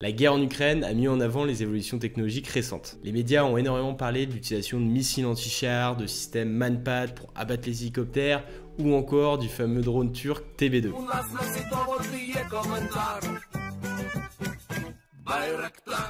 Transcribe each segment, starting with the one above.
La guerre en Ukraine a mis en avant les évolutions technologiques récentes. Les médias ont énormément parlé de l'utilisation de missiles anti-chars, de systèmes Manpad pour abattre les hélicoptères, ou encore du fameux drone turc TB2.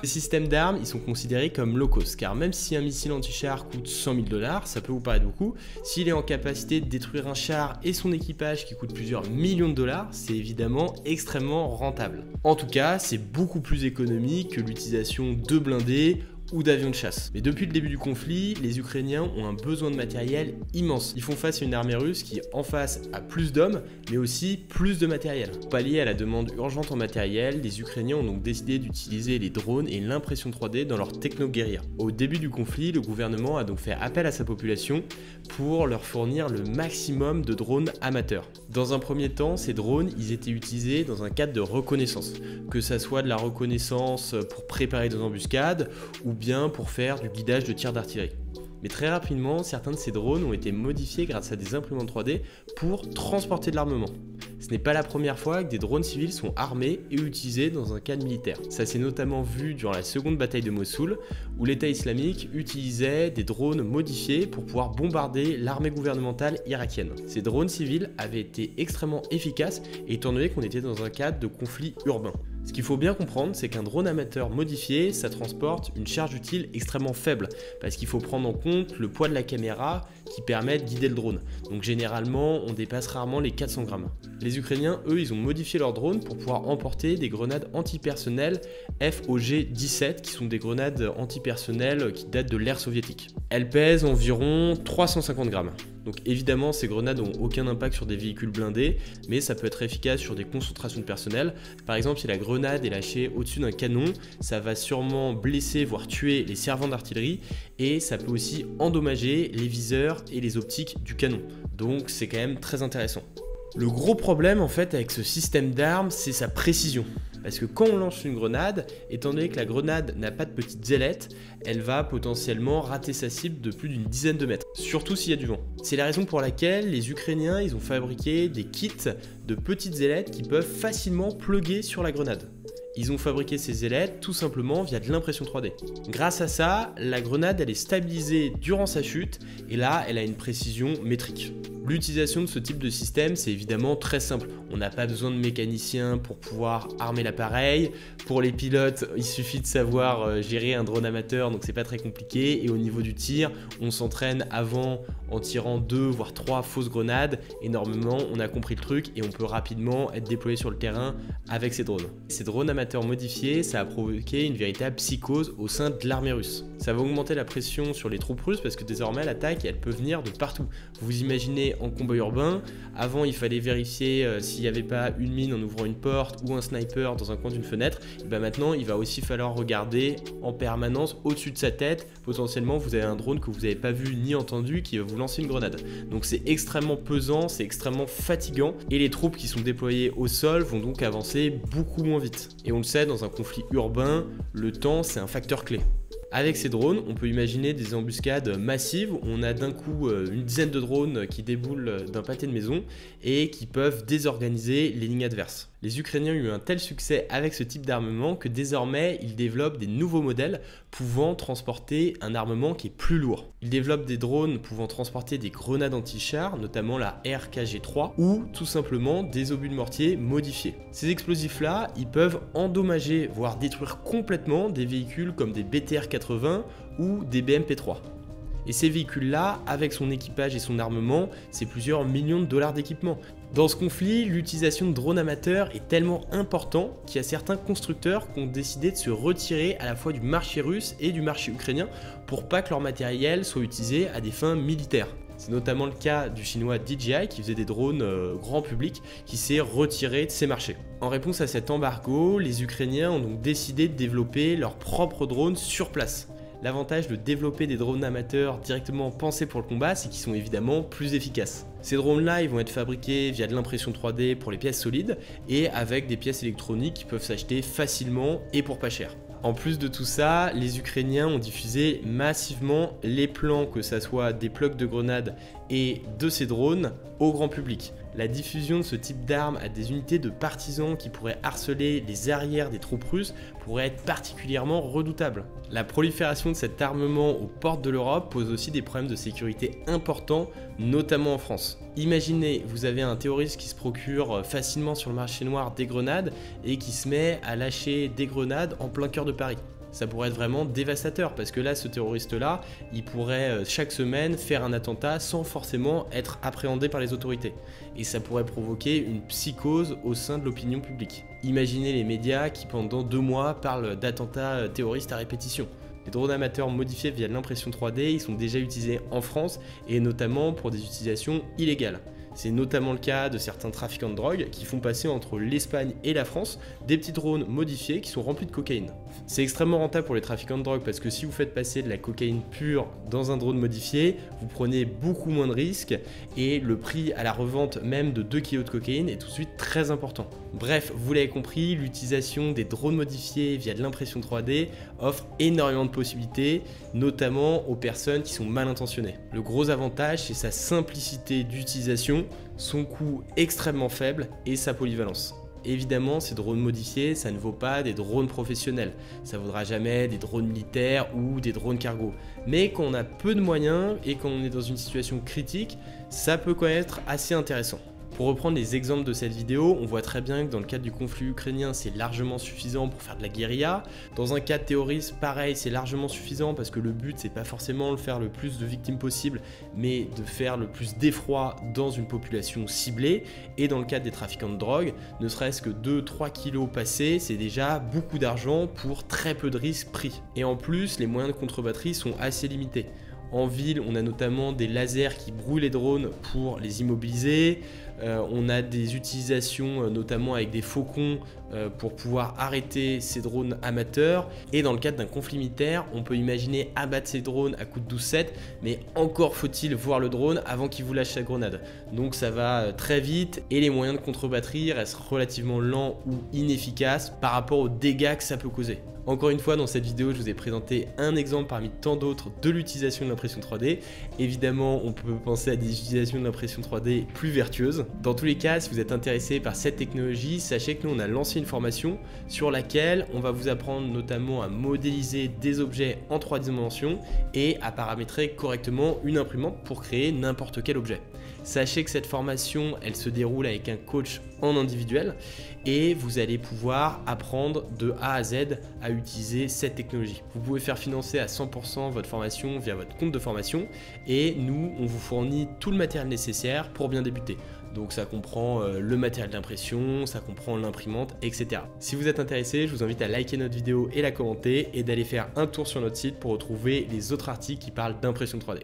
Ces systèmes d'armes, ils sont considérés comme low cost, car même si un missile anti-char coûte 100 000 $, ça peut vous paraître beaucoup, s'il est en capacité de détruire un char et son équipage qui coûte plusieurs millions de dollars, c'est évidemment extrêmement rentable. En tout cas, c'est beaucoup plus économique que l'utilisation de blindés ou d'avions de chasse. Mais depuis le début du conflit, les Ukrainiens ont un besoin de matériel immense. Ils font face à une armée russe qui, en face, a plus d'hommes, mais aussi plus de matériel. Pour pallier à la demande urgente en matériel, les Ukrainiens ont donc décidé d'utiliser les drones et l'impression 3D dans leur techno-guérilla. Au début du conflit, le gouvernement a donc fait appel à sa population pour leur fournir le maximum de drones amateurs. Dans un premier temps, ces drones, ils étaient utilisés dans un cadre de reconnaissance, que ça soit de la reconnaissance pour préparer des embuscades ou bien pour faire du guidage de tir d'artillerie. Mais très rapidement, certains de ces drones ont été modifiés grâce à des imprimantes 3D pour transporter de l'armement. Ce n'est pas la première fois que des drones civils sont armés et utilisés dans un cadre militaire. Ça s'est notamment vu durant la seconde bataille de Mossoul, où l'État islamique utilisait des drones modifiés pour pouvoir bombarder l'armée gouvernementale irakienne. Ces drones civils avaient été extrêmement efficaces, étant donné qu'on était dans un cadre de conflit urbain. Ce qu'il faut bien comprendre, c'est qu'un drone amateur modifié, ça transporte une charge utile extrêmement faible, parce qu'il faut prendre en compte le poids de la caméra qui permet de guider le drone. Donc généralement, on dépasse rarement les 400 grammes. Les Ukrainiens, eux, ils ont modifié leur drone pour pouvoir emporter des grenades antipersonnelles FOG-17, qui sont des grenades antipersonnelles qui datent de l'ère soviétique. Elles pèsent environ 350 grammes. Donc évidemment, ces grenades n'ont aucun impact sur des véhicules blindés, mais ça peut être efficace sur des concentrations de personnel. Par exemple, si la grenade est lâchée au-dessus d'un canon, ça va sûrement blesser, voire tuer les servants d'artillerie, et ça peut aussi endommager les viseurs et les optiques du canon. Donc c'est quand même très intéressant. Le gros problème en fait avec ce système d'armes, c'est sa précision. Parce que quand on lance une grenade, étant donné que la grenade n'a pas de petites ailettes, elle va potentiellement rater sa cible de plus d'une dizaine de mètres, surtout s'il y a du vent. C'est la raison pour laquelle les Ukrainiens ils ont fabriqué des kits de petites ailettes qui peuvent facilement plugger sur la grenade. Ils ont fabriqué ces ailettes tout simplement via de l'impression 3D. Grâce à ça, la grenade elle est stabilisée durant sa chute et là elle a une précision métrique. L'utilisation de ce type de système, c'est évidemment très simple. On n'a pas besoin de mécaniciens pour pouvoir armer l'appareil. Pour les pilotes, il suffit de savoir gérer un drone amateur, donc c'est pas très compliqué. Et au niveau du tir, on s'entraîne avant en tirant 2 voire 3 fausses grenades. Et normalement, on a compris le truc et on peut rapidement être déployé sur le terrain avec ces drones. Ces drones amateurs modifiés, ça a provoqué une véritable psychose au sein de l'armée russe. Ça va augmenter la pression sur les troupes russes parce que désormais l'attaque, elle peut venir de partout. Vous imaginez en combat urbain, avant il fallait vérifier s'il n'y avait pas une mine en ouvrant une porte ou un sniper dans un coin d'une fenêtre, et bien maintenant il va aussi falloir regarder en permanence au-dessus de sa tête, potentiellement vous avez un drone que vous n'avez pas vu ni entendu qui va vous lancer une grenade. Donc c'est extrêmement pesant, c'est extrêmement fatigant et les troupes qui sont déployées au sol vont donc avancer beaucoup moins vite. Et on le sait, dans un conflit urbain, le temps c'est un facteur clé. Avec ces drones, on peut imaginer des embuscades massives où on a d'un coup une dizaine de drones qui déboulent d'un pâté de maison et qui peuvent désorganiser les lignes adverses. Les Ukrainiens ont eu un tel succès avec ce type d'armement que désormais ils développent des nouveaux modèles pouvant transporter un armement qui est plus lourd. Ils développent des drones pouvant transporter des grenades anti-chars, notamment la RKG-3 ou tout simplement des obus de mortier modifiés. Ces explosifs-là, ils peuvent endommager, voire détruire complètement des véhicules comme des BTR-80 ou des BMP-3. Et ces véhicules-là, avec son équipage et son armement, c'est plusieurs millions de dollars d'équipement. Dans ce conflit, l'utilisation de drones amateurs est tellement important qu'il y a certains constructeurs qui ont décidé de se retirer à la fois du marché russe et du marché ukrainien pour pas que leur matériel soit utilisé à des fins militaires. C'est notamment le cas du chinois DJI qui faisait des drones grand public qui s'est retiré de ces marchés. En réponse à cet embargo, les Ukrainiens ont donc décidé de développer leurs propres drones sur place. L'avantage de développer des drones amateurs directement pensés pour le combat, c'est qu'ils sont évidemment plus efficaces. Ces drones-là, ils vont être fabriqués via de l'impression 3D pour les pièces solides et avec des pièces électroniques qui peuvent s'acheter facilement et pour pas cher. En plus de tout ça, les Ukrainiens ont diffusé massivement les plans, que ce soit des plugs de grenades et de ces drones, au grand public. La diffusion de ce type d'arme à des unités de partisans qui pourraient harceler les arrières des troupes russes pourrait être particulièrement redoutable. La prolifération de cet armement aux portes de l'Europe pose aussi des problèmes de sécurité importants, notamment en France. Imaginez, vous avez un terroriste qui se procure facilement sur le marché noir des grenades et qui se met à lâcher des grenades en plein cœur de Paris. Ça pourrait être vraiment dévastateur parce que là, ce terroriste-là, il pourrait chaque semaine faire un attentat sans forcément être appréhendé par les autorités. Et ça pourrait provoquer une psychose au sein de l'opinion publique. Imaginez les médias qui pendant 2 mois parlent d'attentats terroristes à répétition. Les drones amateurs modifiés via l'impression 3D, ils sont déjà utilisés en France et notamment pour des utilisations illégales. C'est notamment le cas de certains trafiquants de drogue qui font passer entre l'Espagne et la France des petits drones modifiés qui sont remplis de cocaïne. C'est extrêmement rentable pour les trafiquants de drogue parce que si vous faites passer de la cocaïne pure dans un drone modifié, vous prenez beaucoup moins de risques et le prix à la revente même de 2 kg de cocaïne est tout de suite très important. Bref, vous l'avez compris, l'utilisation des drones modifiés via de l'impression 3D offre énormément de possibilités, notamment aux personnes qui sont mal intentionnées. Le gros avantage, c'est sa simplicité d'utilisation, son coût extrêmement faible et sa polyvalence. Évidemment, ces drones modifiés, ça ne vaut pas des drones professionnels. Ça ne vaudra jamais des drones militaires ou des drones cargo. Mais quand on a peu de moyens et quand on est dans une situation critique, ça peut quand même être assez intéressant. Pour reprendre les exemples de cette vidéo, on voit très bien que dans le cadre du conflit ukrainien, c'est largement suffisant pour faire de la guérilla. Dans un cas de terrorisme, pareil, c'est largement suffisant parce que le but, c'est pas forcément de faire le plus de victimes possible, mais de faire le plus d'effroi dans une population ciblée. Et dans le cadre des trafiquants de drogue, ne serait-ce que 2-3 kilos passés, c'est déjà beaucoup d'argent pour très peu de risques pris. Et en plus, les moyens de contre-batterie sont assez limités. En ville, on a notamment des lasers qui brouillent les drones pour les immobiliser. On a des utilisations notamment avec des faucons pour pouvoir arrêter ces drones amateurs. Et dans le cadre d'un conflit militaire, on peut imaginer abattre ces drones à coups de 12-7, mais encore faut-il voir le drone avant qu'il vous lâche sa grenade. Donc ça va très vite et les moyens de contre-batterie restent relativement lents ou inefficaces par rapport aux dégâts que ça peut causer. Encore une fois, dans cette vidéo, je vous ai présenté un exemple parmi tant d'autres de l'utilisation de l'impression 3D. Évidemment, on peut penser à des utilisations de l'impression 3D plus vertueuses. Dans tous les cas, si vous êtes intéressé par cette technologie, sachez que nous, on a lancé une formation sur laquelle on va vous apprendre notamment à modéliser des objets en 3 dimensions et à paramétrer correctement une imprimante pour créer n'importe quel objet. Sachez que cette formation, elle se déroule avec un coach en individuel et vous allez pouvoir apprendre de A à Z à utiliser cette technologie. Vous pouvez faire financer à 100% votre formation via votre compte de formation et nous, on vous fournit tout le matériel nécessaire pour bien débuter. Donc ça comprend le matériel d'impression, ça comprend l'imprimante, etc. Si vous êtes intéressé, je vous invite à liker notre vidéo et la commenter et d'aller faire un tour sur notre site pour retrouver les autres articles qui parlent d'impression 3D.